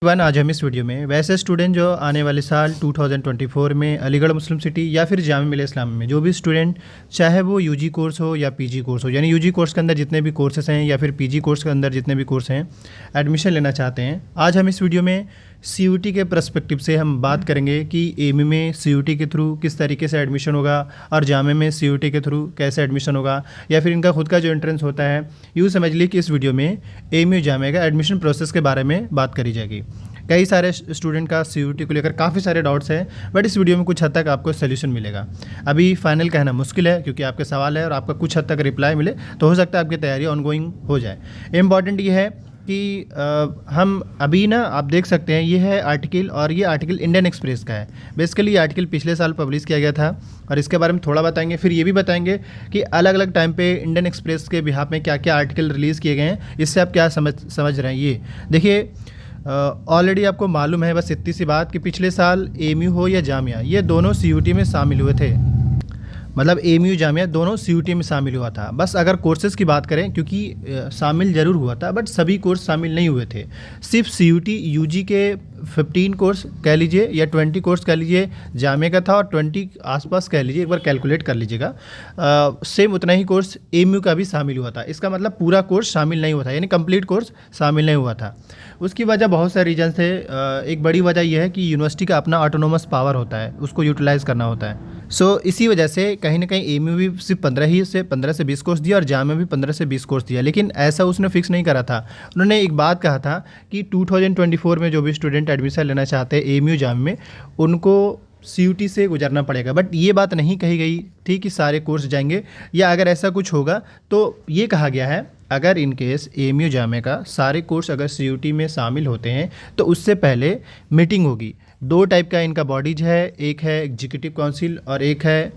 आज हम इस वीडियो में वैसे स्टूडेंट जो आने वाले साल 2024 में अलीगढ़ मुस्लिम सिटी या फिर जामिया मिलिया इस्लामिया में जो भी स्टूडेंट चाहे वो यूजी कोर्स हो या पीजी कोर्स हो, यानी यूजी कोर्स के अंदर जितने भी कोर्सेज हैं या फिर पीजी कोर्स के अंदर जितने भी कोर्स हैं एडमिशन लेना चाहते हैं, आज हम इस वीडियो में सीयूटी के पर्सपेक्टिव से हम बात करेंगे कि एमयू में सीयूटी के थ्रू किस तरीके से एडमिशन होगा और जामिया में सीयूटी के थ्रू कैसे एडमिशन होगा, या फिर इनका खुद का जो एंट्रेंस होता है। यूँ समझ ली कि इस वीडियो में एमयू जामिया का एडमिशन प्रोसेस के बारे में बात करी जाएगी। कई सारे स्टूडेंट का सीयूटी को लेकर काफ़ी सारे डाउट्स हैं, बट इस वीडियो में कुछ हद तक आपको सोल्यूशन मिलेगा। अभी फाइनल कहना मुश्किल है क्योंकि आपके सवाल है और आपका कुछ हद तक रिप्लाई मिले तो हो सकता है आपकी तैयारी ऑनगोइंग हो जाए। इम्पॉर्टेंट ये है कि हम अभी ना आप देख सकते हैं ये है आर्टिकल, और ये आर्टिकल इंडियन एक्सप्रेस का है। बेसिकली ये आर्टिकल पिछले साल पब्लिश किया गया था और इसके बारे में थोड़ा बताएंगे। फिर ये भी बताएंगे कि अलग अलग टाइम पे इंडियन एक्सप्रेस के बिहाफ में क्या क्या आर्टिकल रिलीज़ किए गए हैं, इससे आप क्या समझ रहे हैं। ये देखिए ऑलरेडी आपको मालूम है, बस इतनी सी बात कि पिछले साल एमयू हो या जामिया ये दोनों सीयूटी में शामिल हुए थे। मतलब एमयू जामिया दोनों सीयूटी में शामिल हुआ था। बस अगर कोर्सेज़ की बात करें, क्योंकि शामिल ज़रूर हुआ था बट सभी कोर्स शामिल नहीं हुए थे। सिर्फ सीयूटी यूजी के 15 कोर्स कह लीजिए या 20 कोर्स कह लीजिए जामिया का था, और 20 आसपास कह लीजिए, एक बार कैलकुलेट कर लीजिएगा। सेम उतना ही कोर्स एमयू का भी शामिल हुआ था। इसका मतलब पूरा कोर्स शामिल नहीं हुआ था, यानी कंप्लीट कोर्स शामिल नहीं हुआ था। उसकी वजह बहुत सारे रीजन थे। एक बड़ी वजह यह है कि यूनिवर्सिटी का अपना ऑटोनोमस पावर होता है, उसको यूटिलाइज़ करना होता है। इसी वजह से कहीं ना कहीं एमयू भी सिर्फ 15 से 20 कोर्स दिया और जामिया भी 15 से 20 कोर्स दिया, लेकिन ऐसा उसने फिक्स नहीं करा था। उन्होंने एक बात कहा था कि 2024 में जो भी स्टूडेंट एडमिशन लेना चाहते हैं एमयू जामिया में, उनको सीयूटी से गुजरना पड़ेगा। बट ये बात नहीं कही गई थी कि सारे कोर्स जाएंगे, या अगर ऐसा कुछ होगा तो ये कहा गया है अगर इन केस एमयू जामिया का सारे कोर्स अगर सीयूटी में शामिल होते हैं तो उससे पहले मीटिंग होगी। 2 टाइप का इनका बॉडीज है, एक है एग्जीक्यूटिव काउंसिल और एक है,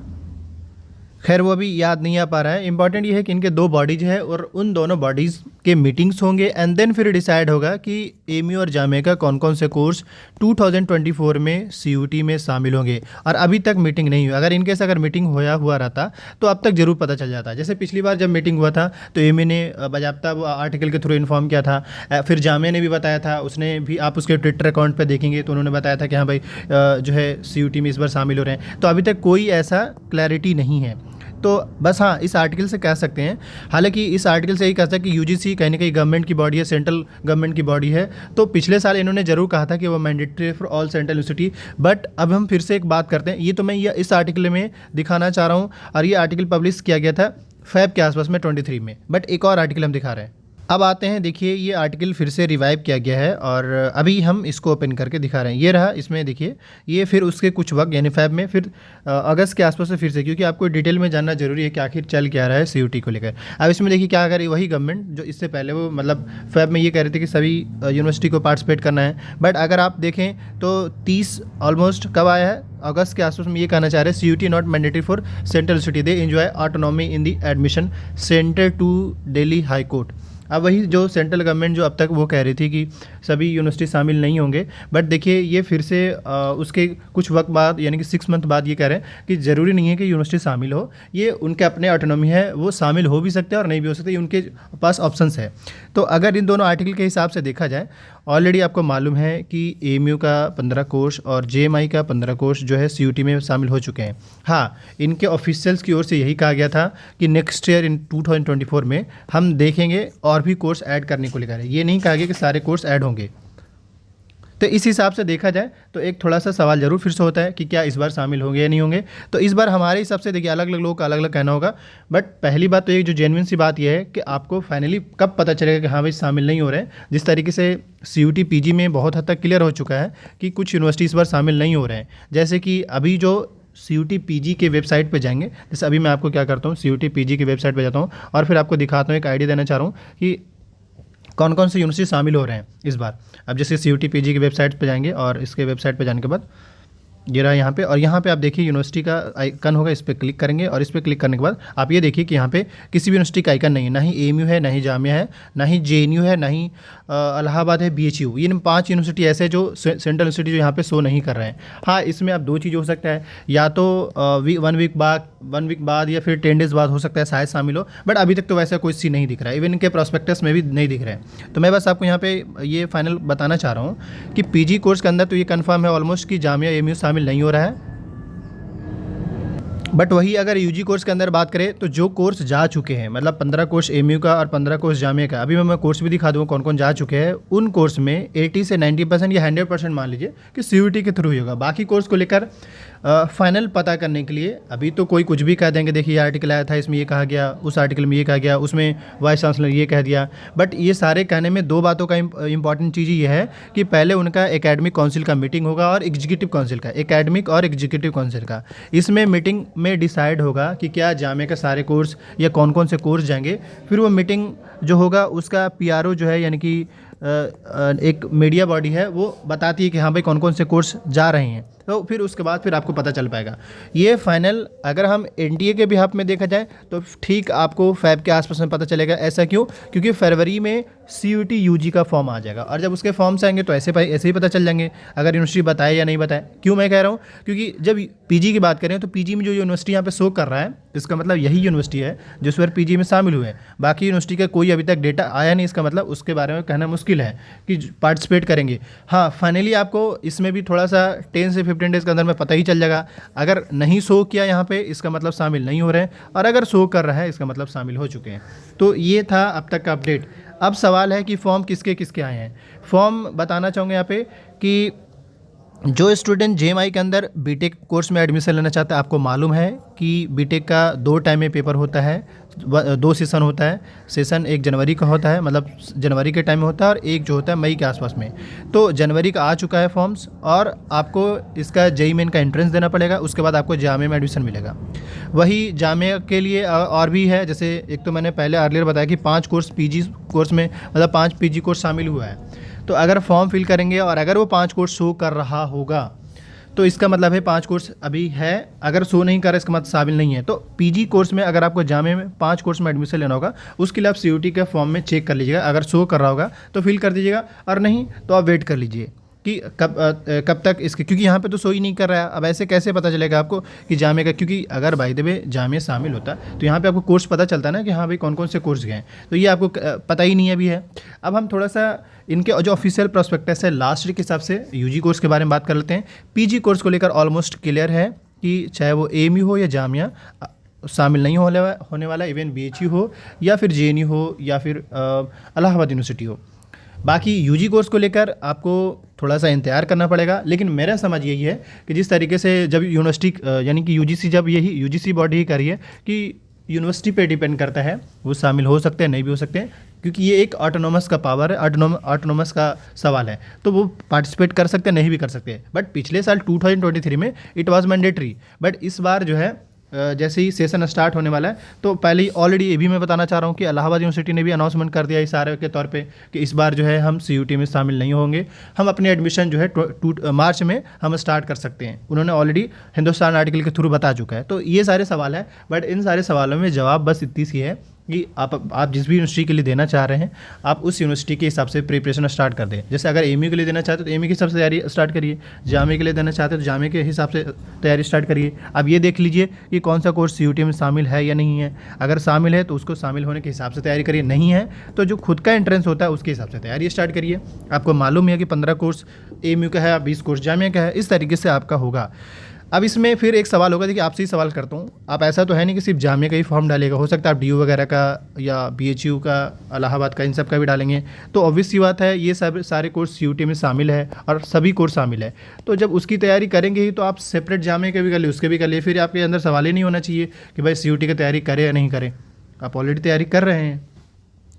खैर वो अभी याद नहीं आ पा रहा है। इंपॉर्टेंट ये है कि इनके 2 बॉडीज है और उन दोनों बॉडीज़ के मीटिंग्स होंगे एंड देन फिर डिसाइड होगा कि एमयू और जामिया का कौन कौन से कोर्स 2024 में सीयूटी में शामिल होंगे। और अभी तक मीटिंग नहीं हुई। अगर इनकेस अगर मीटिंग होया हुआ रहता तो अब तक ज़रूर पता चल जाता। जैसे पिछली बार जब मीटिंग हुआ था तो एमयू ने बाकायदा वो आर्टिकल के थ्रू इन्फॉर्म किया था, फिर जामिया ने भी बताया था, उसने भी, आप उसके ट्विटर अकाउंट पर देखेंगे तो उन्होंने बताया था कि हाँ भाई जो है सीयूटी में इस बार शामिल हो रहे हैं। तो अभी तक कोई ऐसा क्लैरिटी नहीं है। तो बस हाँ, इस आर्टिकल से कह सकते हैं, हालांकि इस आर्टिकल से यही कह सकते हैं कि यूजीसी कहीं ना कहीं गवर्नमेंट की बॉडी है, सेंट्रल गवर्नमेंट की बॉडी है। तो पिछले साल इन्होंने ज़रूर कहा था कि वो mandatory for all central university, but अब हम फिर से एक बात करते हैं। ये तो मैं इस आर्टिकल में दिखाना चाह रहा हूँ, और ये आर्टिकल पब्लिश किया गया था फेब के आसपास में 23 में, बट एक और आर्टिकल हम दिखा रहे हैं। अब आते हैं, देखिए ये आर्टिकल फिर से रिवाइव किया गया है और अभी हम इसको ओपन करके दिखा रहे हैं। ये रहा, इसमें देखिए ये फिर उसके कुछ वक्त यानी फेब में, फिर अगस्त के आसपास से फिर से, क्योंकि आपको डिटेल में जानना जरूरी है कि आखिर चल क्या रहा है सीयूटी को लेकर। अब इसमें देखिए क्या करे वही गवर्नमेंट जो इससे पहले वो मतलब फेब में ये कह रहे थे कि सभी यूनिवर्सिटी को पार्टिसिपेट करना है, बट अगर आप देखें तो 30 ऑलमोस्ट कब आया है, अगस्त के आसपास में ये कहना चाह रहे हैं CUT not mandatory for central city, they enjoy autonomy in the admission centre to Delhi high court. अब वही जो सेंट्रल गवर्नमेंट जो अब तक वो कह रही थी कि सभी यूनिवर्सिटी शामिल नहीं होंगे, बट देखिए ये फिर से उसके कुछ वक्त बाद यानी कि 6 मंथ बाद ये कह रहे हैं कि ज़रूरी नहीं है कि यूनिवर्सिटी शामिल हो, ये उनके अपने ऑटोनॉमी है, वो शामिल हो भी सकते हैं और नहीं भी हो सकते, उनके पास ऑप्शंस है। तो अगर इन दोनों आर्टिकल के हिसाब से देखा जाए, ऑलरेडी आपको मालूम है कि एमयू का 15 कोर्स और जेएमआई का 15 कोर्स जो है सीयूटी में शामिल हो चुके हैं। हाँ, इनके ऑफिशियल्स की ओर से यही कहा गया था कि नेक्स्ट ईयर इन 2024 में हम देखेंगे और भी कोर्स ऐड करने को लेकर, ये नहीं कहा गया कि सारे कोर्स ऐड होंगे। तो इस हिसाब से देखा जाए तो एक थोड़ा सा सवाल ज़रूर फिर से होता है कि क्या इस बार शामिल होंगे या नहीं होंगे। तो इस बार हमारे हिसाब से देखिए अलग अलग लोगों का अलग अलग कहना होगा, बट पहली बात तो एक जो जेन्युइन सी बात यह है कि आपको फाइनली कब पता चलेगा कि हाँ भाई शामिल नहीं हो रहे हैं। जिस तरीके से सीयूटी पीजी में बहुत हद तक क्लियर हो चुका है कि कुछ यूनिवर्सिटी इस बार शामिल नहीं हो रहे हैं, जैसे कि अभी जो सीयूटी पीजी के वेबसाइट पे जाएंगे, जैसे अभी मैं आपको क्या करता हूँ सीयूटी पीजी की वेबसाइट पे जाता हूँ और फिर आपको दिखाता हूँ, एक आइडिया देना चाह रहा हूँ कि कौन कौन से यूनिवर्सिटी शामिल हो रहे हैं इस बार। अब जैसे सीयूटी पीजी की वेबसाइट पे जाएंगे और इसके वेबसाइट पे जाने के बाद ये रहा यहाँ पे, और यहाँ पे आप देखिए यूनिवर्सिटी का आइकन होगा, इस पर क्लिक करेंगे और इस पर क्लिक करने के बाद आप ये देखिए कि यहाँ पे किसी भी यूनिवर्सिटी का आइकन नहीं है, ना ही एएमयू है, ना ही जामिया है, ना ही जेएनयू है, ना ही इलाहाबाद है, बीएचयू। ये 5 यूनिवर्सिटी ऐसे हैं जो सेंट्रल यूनिवर्सिटी जो यहाँ पे शो नहीं कर रहे हैं। हाँ, इसमें अब 2 चीज़ हो सकता है, या तो 1 वीक बाद या फिर 10 डेज़ बाद हो सकता है शायद शामिल हो, बट अभी तक तो वैसा कोई चीज़ नहीं दिख रहा है, इवन इनके प्रॉस्पेक्टस में भी नहीं दिख रहा है। तो मैं बस आपको यहाँ पे ये फाइनल बताना चाह रहा हूँ कि पीजी कोर्स के अंदर तो ये कन्फर्म है ऑलमोस्ट कि जामिया एएमयू शामिल नहीं हो रहा है। बट वही अगर यूजी कोर्स के अंदर बात करें तो जो कोर्स जा चुके हैं, मतलब 15 कोर्स एएमयू का और 15 कोर्स जामिया का, अभी मैं कोर्स भी दिखा दूँगा कौन कौन जा चुके हैं, उन कोर्स में 80 से 90% या 100% मान लीजिए कि सीयूटी के थ्रू ही होगा। बाकी कोर्स को लेकर फाइनल पता करने के लिए अभी तो कोई कुछ भी कह देंगे, देखिए ये आर्टिकल आया था इसमें ये कहा गया, उस आर्टिकल में ये कहा गया, उसमें वाइस चांसलर ये कह दिया। बट ये सारे कहने में 2 बातों का इंपॉर्टेंट चीज़ ये है कि पहले उनका एकेडमिक काउंसिल का मीटिंग होगा और एग्जीक्यूटिव काउंसिल का, एकेडमिक और एग्जीक्यूटिव काउंसिल का। इसमें मीटिंग में डिसाइड होगा कि क्या जामिया के सारे कोर्स या कौन कौन से कोर्स जाएंगे। फिर वो मीटिंग जो होगा उसका पीआरओ जो है, यानी कि एक मीडिया बॉडी है, वो बताती है कि हाँ भाई कौन कौन से कोर्स जा रहे हैं। तो फिर उसके बाद फिर आपको पता चल पाएगा। ये फाइनल अगर हम एनटीए के बिहाफ में देखा जाए तो ठीक आपको फ़ैब के आसपास में पता चलेगा। ऐसा क्यों? क्योंकि फरवरी में सीयूटी यूजी का फॉर्म आ जाएगा, और जब उसके फॉर्म्स आएंगे तो ऐसे ही पता चल जाएंगे अगर यूनिवर्सिटी बताए या नहीं बताए। क्यों मैं कह रहा हूँ? क्योंकि जब पीजी की बात करें तो पीजी में जो यूनिवर्सिटी यहाँ पे शो कर रहा है, इसका मतलब यही यूनिवर्सिटी है जो इस बार पीजी में शामिल हुए हैं। बाकी यूनिवर्सिटी का कोई अभी तक डेटा आया नहीं, इसका मतलब उसके बारे में कहना मुश्किल है कि पार्टिसिपेट करेंगे। हाँ, फाइनली आपको इसमें भी थोड़ा सा 10 से 15 डेज़ के अंदर में पता ही चल जाएगा। अगर नहीं शो किया यहाँ पे, इसका मतलब शामिल नहीं हो रहे हैं, और अगर शो कर रहा है इसका मतलब शामिल हो चुके हैं। तो ये था अब तक का अपडेट। अब सवाल है कि फॉर्म किसके किसके आए हैं। फॉर्म बताना चाहूँगा यहाँ पे कि जो स्टूडेंट जेएमआई के अंदर बीटेक कोर्स में एडमिशन लेना चाहता है, आपको मालूम है कि बीटेक का 2 टाइम में पेपर होता है, 2 सेशन होता है। सेशन 1 जनवरी का होता है, मतलब जनवरी के टाइम में होता है, और एक जो होता है मई के आसपास में। तो जनवरी का आ चुका है फॉर्म्स, और आपको इसका जेईई मेन का एंट्रेंस देना पड़ेगा। उसके बाद आपको जामिया में एडमिशन मिलेगा। वही जामिया के लिए और भी है, जैसे एक तो मैंने पहले अर्लियर बताया कि 5 कोर्स पीजी कोर्स में, मतलब 5 पीजी कोर्स शामिल हुआ है। तो अगर फॉर्म फिल करेंगे और अगर वो 5 कोर्स शो कर रहा होगा तो इसका मतलब है 5 कोर्स अभी है। अगर शो नहीं कर रहा इसका मतलब शामिल नहीं है। तो पीजी कोर्स में अगर आपको जामिया में 5 कोर्स में एडमिशन लेना होगा, उसके लिए आप सीयूटी के फॉर्म में चेक कर लीजिएगा। अगर शो कर रहा होगा तो फिल कर दीजिएगा, और नहीं तो आप वेट कर लीजिए कि कब तक इसके, क्योंकि यहाँ पे तो शो ही नहीं कर रहा है। अब ऐसे कैसे पता चलेगा आपको कि जामिया का? क्योंकि अगर बाय द वे जामिया शामिल होता तो यहाँ पे आपको कोर्स पता चलता ना कि हाँ भाई कौन कौन से कोर्स गए। तो ये आपको पता ही नहीं अभी है। अब हम थोड़ा सा इनके जो ऑफिशियल प्रोस्पेक्टस है लास्ट ईयर के हिसाब से यूजी कोर्स के बारे में बात कर लेते हैं। पीजी कोर्स को लेकर ऑलमोस्ट क्लियर है कि चाहे वो एएमयू हो या जामिया, शामिल नहीं होने वाला। इवन बीएचयू हो या फिर जेएनयू हो या फिर इलाहाबाद यूनिवर्सिटी हो। बाकी यूजी कोर्स को लेकर आपको थोड़ा सा इंतजार करना पड़ेगा। लेकिन मेरा समझ यही है कि जिस तरीके से जब यूनिवर्सिटी यानी कि यूजीसी, जब यही यूजीसी बॉडी ही करी है कि यूनिवर्सिटी पे डिपेंड करता है, वो शामिल हो सकते हैं, नहीं भी हो सकते हैं, क्योंकि ये एक ऑटोनोमस का पावर है, ऑटोनोमस का सवाल है। तो वो पार्टिसिपेट कर सकते हैं, नहीं भी कर सकते। बट पिछले साल 2023 में इट वाज मैंडेटरी, बट इस बार जो है जैसे ही सेशन स्टार्ट होने वाला है तो पहले ही ऑलरेडी ये भी मैं बताना चाह रहा हूँ कि इलाहाबाद यूनिवर्सिटी ने भी अनाउंसमेंट कर दिया इशारे के तौर पे कि इस बार जो है हम सीयूटी में शामिल नहीं होंगे, हम अपने एडमिशन जो है मार्च में हम स्टार्ट कर सकते हैं। उन्होंने ऑलरेडी हिंदुस्तान आर्टिकल के थ्रू बता चुका है। तो ये सारे सवाल हैं, बट इन सारे सवालों में जवाब बस इतनी सी है कि आप जिस भी यूनिवर्सिटी के लिए देना चाह रहे हैं, आप उस यूनिवर्सिटी के हिसाब से प्रिपरेशन स्टार्ट कर दें। जैसे अगर एएमयू के लिए देना चाहते हो तो एएमयू के हिसाब से तैयारी स्टार्ट करिए, जामिया के लिए देना चाहते हो तो जामिया के हिसाब से तैयारी स्टार्ट करिए। अब ये देख लीजिए कि कौन सा कोर्स सीयूटी में शामिल है या नहीं है। अगर शामिल है तो उसको शामिल होने के हिसाब से तैयारी करिए, नहीं है तो जो खुद का एंट्रेंस होता है उसके हिसाब से तैयारी स्टार्ट करिए। आपको मालूम है कि 15 कोर्स एएमयू का है, 20 कोर्स जामिया का है, इस तरीके से आपका होगा। अब इसमें फिर एक सवाल होगा, देखिए आपसे ही सवाल करता हूँ, आप ऐसा तो है नहीं कि सिर्फ जामिया का ही फॉर्म डालेगा, हो सकता है आप डीयू वगैरह का या बीएचयू का, इलाहाबाद का, इन सब का भी डालेंगे। तो ऑब्वियस सी बात है ये सब सारे कोर्स सीयूटी में शामिल है और सभी कोर्स शामिल है। तो जब उसकी तैयारी करेंगे ही तो आप सेपरेट जामिया के भी कर लिए, उसके भी कर लिए, फिर आपके अंदर सवाल ही नहीं होना चाहिए कि भाई सीयूटी की तैयारी करें या नहीं करें। आप ऑलरेडी तैयारी कर रहे हैं।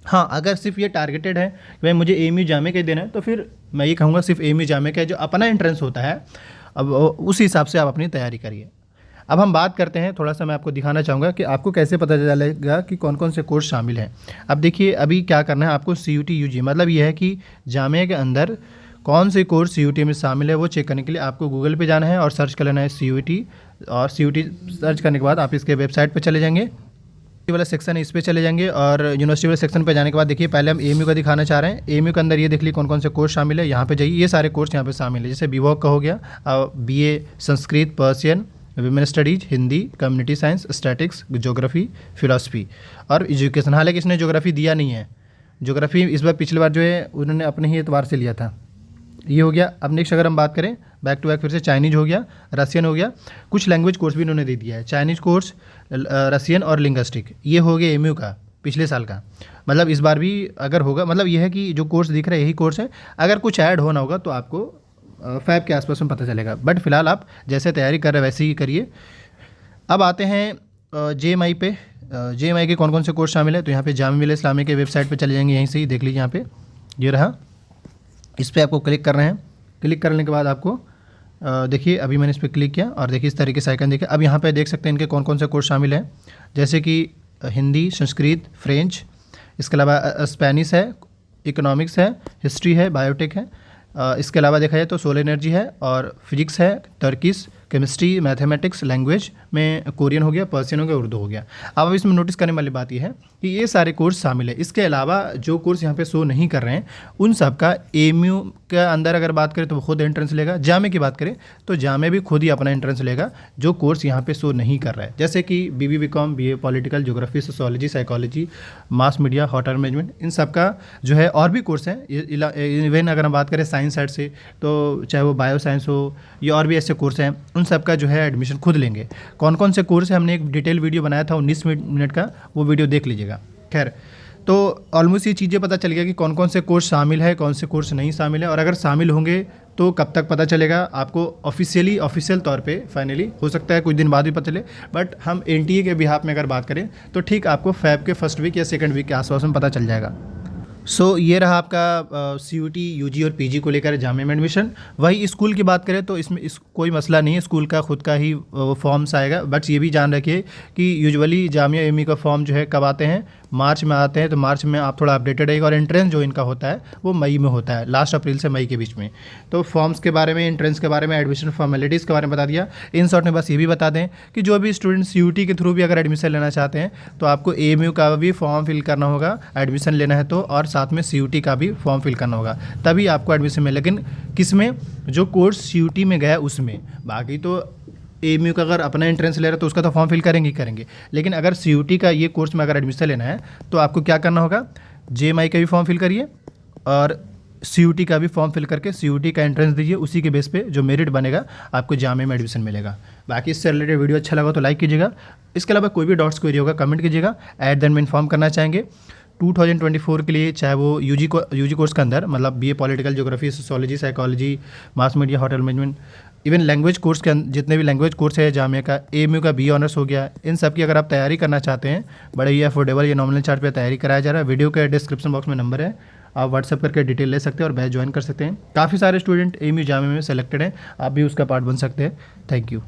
हाँ, अगर सिर्फ ये टारगेटेड है कि भाई मुझे एएमयू जामिया का देना है तो फिर मैं ये कहूँगा सिर्फ एएमयू जामिया का जो अपना एंट्रेंस होता है, अब उस हिसाब से आप अपनी तैयारी करिए। अब हम बात करते हैं, थोड़ा सा मैं आपको दिखाना चाहूँगा कि आपको कैसे पता चलेगा कि कौन कौन से कोर्स शामिल हैं। अब देखिए अभी क्या करना है आपको, सीयूटी यूजी मतलब ये है कि जामिया के अंदर कौन से कोर्स CUET में शामिल है वो चेक करने के लिए आपको गूगल पे जाना है और सर्च कर लेना है CUET, और CUET सर्च करने के बाद आप इसके वेबसाइट पे चले जाएंगे, ये वाला सेक्शन है इस पे चले जाएंगे, और यूनिवर्सिटी वाले सेक्शन पे जाने के बाद देखिए पहले हम AMU का दिखाना चाह रहे हैं। AMU के अंदर ये देख लीजिए कौन कौन से कोर्स शामिल है, यहाँ पे जाइए, ये सारे कोर्स यहाँ पे शामिल है। जैसे BVOC का हो गया, BA Sanskrit, Persian, women studies, Hindi, community science, statics, geography, philosophy और एजुकेशन। हालांकि इसने ज्योग्राफी दिया नहीं है, ज्योग्राफी इस बार पिछली बार जो है उन्होंने अपने ही एतबार से लिया था। ये हो गया। अब नेक्स्ट अगर हम बात करें बैक टू बैक फिर से, चाइनीज़ हो गया, रसियन हो गया, कुछ लैंग्वेज कोर्स भी इन्होंने दे दिया है, चाइनीज़ कोर्स, रसियन और लिंग्विस्टिक। ये हो गया AMU का पिछले साल का, मतलब इस बार भी अगर होगा, मतलब ये है कि जो कोर्स दिख रहा है यही कोर्स है। अगर कुछ ऐड होना होगा तो आपको फैब के आसपास में पता चलेगा, बट फिलहाल आप जैसे तैयारी कर रहे हैं वैसे ही करिए। अब आते हैं JMI पे। JMI के कौन कौन से कोर्स शामिल है, तो यहाँ पे जामिया मिल्लिया इस्लामिया के वेबसाइट पे चले जाएंगे, यहीं से ही देख लीजिए, यहाँ पे ये रहा, इस पर आपको क्लिक कर रहे हैं। क्लिक करने के बाद आपको देखिए अभी मैंने इस पर क्लिक किया और देखिए इस तरीके से आइकन देखिए। अब यहाँ पे देख सकते हैं इनके कौन कौन से कोर्स शामिल हैं, जैसे कि हिंदी, संस्कृत, फ्रेंच, इसके अलावा स्पेनिश है, इकोनॉमिक्स है, हिस्ट्री है, बायोटेक है, इसके अलावा देखा जाए तो सोलर एनर्जी है और फिजिक्स है, टर्किश, केमिस्ट्री, मैथमेटिक्स, लैंग्वेज में कोरियन हो गया, पर्सियन हो गया, उर्दू हो गया। अब इसमें नोटिस करने वाली बात यह है कि ये सारे कोर्स शामिल है। इसके अलावा जो कोर्स यहाँ पे शो नहीं कर रहे हैं उन सब का AMU के अंदर अगर बात करें तो वो खुद एंट्रेंस लेगा। जामिया की बात करें तो जामिया भी खुद ही अपना एंट्रेंस लेगा जो कोर्स यहाँ पे शो नहीं कर रहा है, जैसे कि BB BCom, BA political, geography, sociology, psychology, mass media, hotel management, इन सब का जो है और भी कोर्स हैं। इवन अगर हम बात करें साइंस साइड से तो चाहे वो बायो साइंस हो या और भी ऐसे कोर्स हैं, उन सब का जो है एडमिशन खुद लेंगे। कौन कौन से कोर्स है हमने एक डिटेल वीडियो बनाया था 19 मिनट का, वो वीडियो देख लीजिएगा। खैर, तो ऑलमोस्ट ये चीज़ें पता चल गया कि कौन कौन से कोर्स शामिल है, कौन से कोर्स नहीं शामिल है, और अगर शामिल होंगे तो कब तक पता चलेगा आपको ऑफिशियल तौर पे। फाइनली हो सकता है कुछ दिन बाद भी पता चले, बट हम NTA के बिहाफ में अगर बात करें तो ठीक आपको फैब के फर्स्ट वीक या सेकंड वीक के आसपास में पता चल जाएगा। ये रहा आपका CUET, UG और PG को लेकर जामिया में एडमिशन। वही स्कूल की बात करें तो इसमें कोई मसला नहीं है, स्कूल का खुद का ही फॉर्म्स आएगा। बट ये भी जान रखिए कि यूजुअली जामिया AMU का फॉर्म जो है कब आते हैं, मार्च में आते हैं, तो मार्च में आप थोड़ा अपडेटेड रहेगा। और एंट्रेंस जो इनका होता है वो मई में होता है, लास्ट अप्रैल से मई के बीच में। तो फॉर्म्स के बारे में, एंट्रेंस के बारे में, एडमिशन फॉर्मेलिटीज़ के बारे में बता दिया। इन शॉर्ट में बस ये भी बता दें कि जो भी स्टूडेंट CUET के थ्रू भी अगर एडमिशन लेना चाहते हैं तो आपको AMU का भी फॉर्म फिल करना होगा एडमिशन लेना है तो, और साथ में CUET का भी फॉर्म फिल करना होगा, तभी आपको एडमिशन मिले। लेकिन किस में, जो कोर्स CUET में गया उसमें। बाकी तो AMU का अगर अपना एंट्रेंस ले रहा है तो उसका तो फॉर्म फिल करेंगे। लेकिन अगर CUET का ये कोर्स में अगर एडमिशन लेना है तो आपको क्या करना होगा, JMI का भी फॉर्म फिल करिए और CUET का भी फॉर्म फिल करके CUET का एंट्रेंस दीजिए। उसी के बेस पे जो मेरिट बनेगा आपको जामिया में एडमिशन मिलेगा। बाकी इससे रिलेटेड वीडियो अच्छा लगा तो लाइक कीजिएगा। इसके अलावा कोई भी डाउट्स क्वेरी होगा कमेंट कीजिएगा। एट देन में इन्फॉर्म करना चाहेंगे 2024 के लिए, चाहे वो UG कोर्स के अंदर, मतलब BA political, geography, sociology, psychology, mass media, hotel management, even language course के जितने भी लैंग्वेज कोर्स है जामिया का, AMU का BA ऑनर्स हो गया, इन सब की अगर आप तैयारी करना चाहते हैं बड़े ही अफोर्डेबल या नॉमिनल चार्ज पे तैयारी कराया जा रहा है। वीडियो के डिस्क्रिप्शन बॉक्स में नंबर है, आप व्हाट्सअप करके डिटेल ले सकते हैं और बैच ज्वाइन कर सकते हैं। काफ़ी सारे स्टूडेंट AMU जामिया में सेलेक्टेड हैं, आप भी उसका पार्ट बन सकते हैं। Thank you.